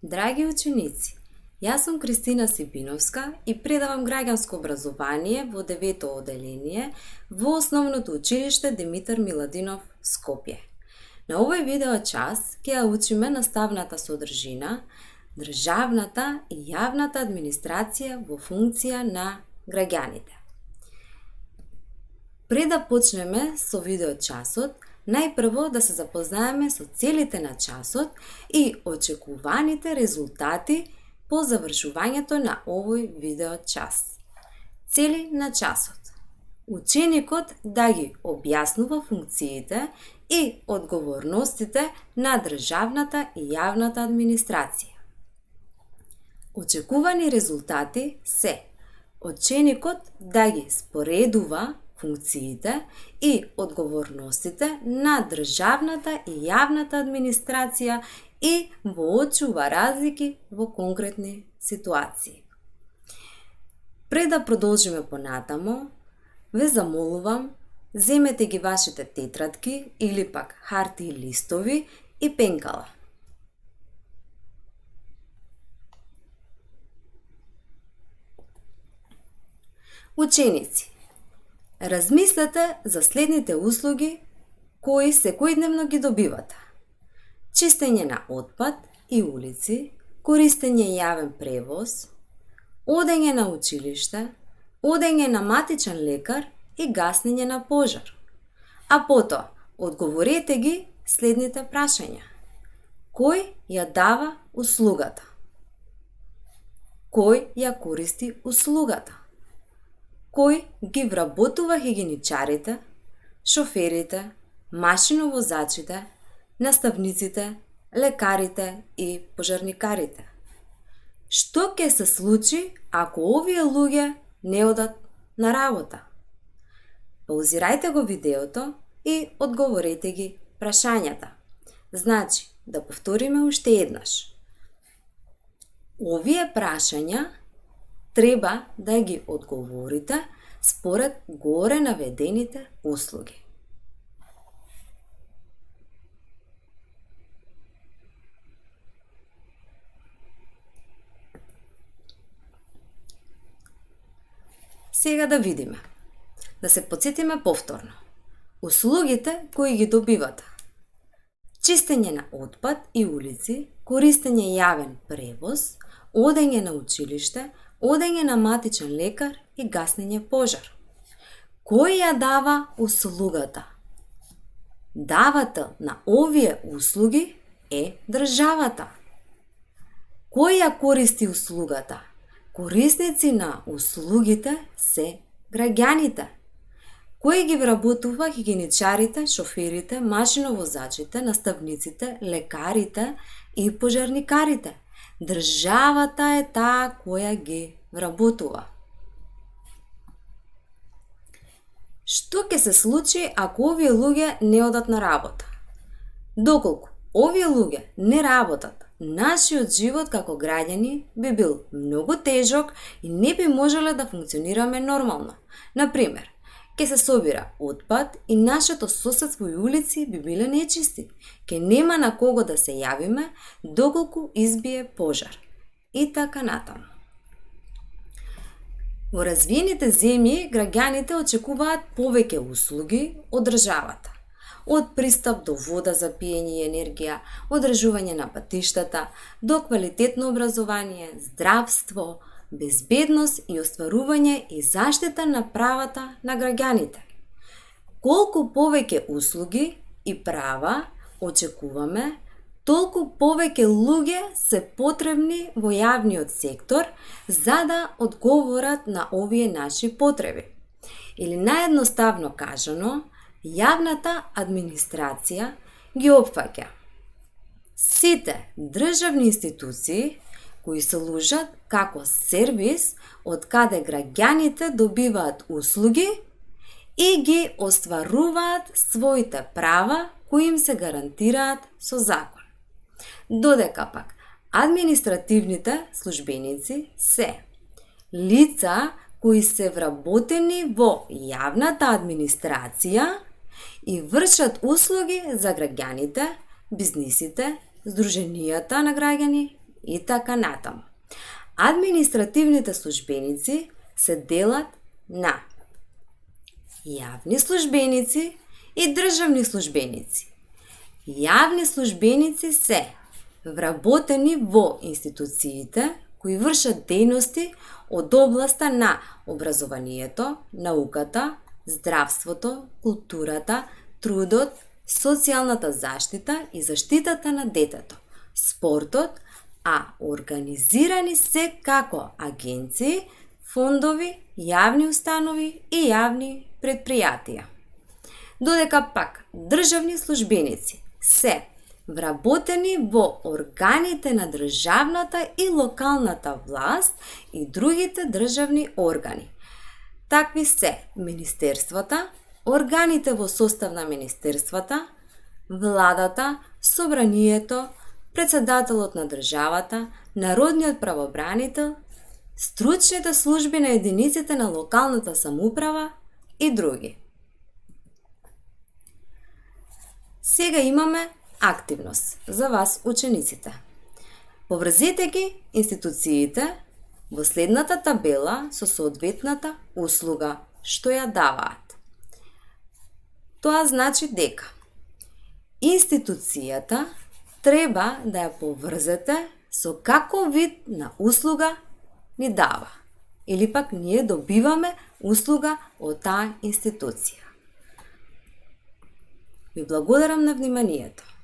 Драги ученици, јас сум Кристина Сипиновска и предавам граѓанско образование во 9-то оделение во Основното училиште Димитар Миладинов, Скопје. На овој видео час ќе ја учиме наставната содржина, државната и јавната администрација во функција на граѓаните. Пред да почнеме со видео часот, најпрво да се запознаеме со целите на часот и очекуваните резултати по завршувањето на овој видео час. Цели на часот. Ученикот да ги објаснува функциите и одговорностите на државната и јавната администрација. Очекувани резултати се ученикот да ги споредува функциите и одговорностите на државната и јавната администрација и воочува разлики во конкретни ситуации. Пред да продолжиме понатамо, ве замолувам, земете ги вашите тетрадки или пак хартии листови и пенкала. Ученици, размислете за следните услуги кои секојдневно ги добивате. Чистење на отпад и улици, користење јавен превоз, одење на училиште, одење на матичен лекар и гаснење на пожар. А потоа, одговорете ги следните прашања. Кој ја дава услугата? Кој ја користи услугата? Кој ги вработува хигиеничарите, шоферите, машиновозачите, наставниците, лекарите и пожарникарите? Што ќе се случи ако овие луѓе не одат на работа? Паузирајте го видеото и одговорете ги прашањата. Значи, да повториме уште еднаш. Овие прашања треба да ги одговорите според горе наведените услуги. Сега да видиме. Да се потсетиме повторно. Услугите кои ги добивате. Чистење на отпад и улици, користење јавен превоз, одење на училиште, одење на матичен лекар и гаснење пожар. Кој ја дава услугата? Давател на овие услуги е државата. Кој ја користи услугата? Корисници на услугите се граѓаните. Кој ги вработува хигиеничарите, шоферите, машиновозачите, наставниците, лекарите и пожарникарите? Државата е таа која ги вработува. Што ќе се случи ако овие луѓе не одат на работа? Доколку овие луѓе не работат, нашиот живот како граѓани би бил многу тежок и не би можеле да функционираме нормално. Например, ќе се собира отпад и нашето соседство и улици би биле нечисти. Ќе нема на кого да се јавиме доколку избие пожар. И така натаму. Во развиените земји граѓаните очекуваат повеќе услуги од државата. Од пристап до вода за пиење и енергија, одржување на патиштата, до квалитетно образование, здравство, безбедност и остварување и заштита на правата на граѓаните. Колку повеќе услуги и права очекуваме, толку повеќе луѓе се потребни во јавниот сектор за да одговорат на овие наши потреби. Или наедноставно кажано, јавната администрација ги опфаќа сите државни институции кои служат како сервис од каде граѓаните добиваат услуги и ги остваруваат своите права кои им се гарантираат со закон. Додека пак административните службеници се лица кои се вработени во јавната администрација и вршат услуги за граѓаните, бизнисите, здруженијата на граѓани и така натаму. Административните службеници се делат на јавни службеници и државни службеници. Јавни службеници се вработени во институциите кои вршат дејности од областа на образованието, науката, здравството, културата, трудот, социјалната заштита и заштитата на детето, спортот, а организирани се како агенции, фондови, јавни установи и јавни предпријатија. Додека пак државни службеници се вработени во органите на државната и локалната власт и другите државни органи. Такви се министерствата, органите во состав на министерствата, владата, собранието, председателот на државата, народниот правобранител, стручните служби на единиците на локалната самоуправа и други. Сега имаме активност за вас учениците. Поврзете ги институциите во следната табела со соодветната услуга што ја даваат. Тоа значи дека институцијата треба да ја поврзете со каков вид на услуга ни дава или пак ние добиваме услуга од таа институција. Ви благодарам на вниманието.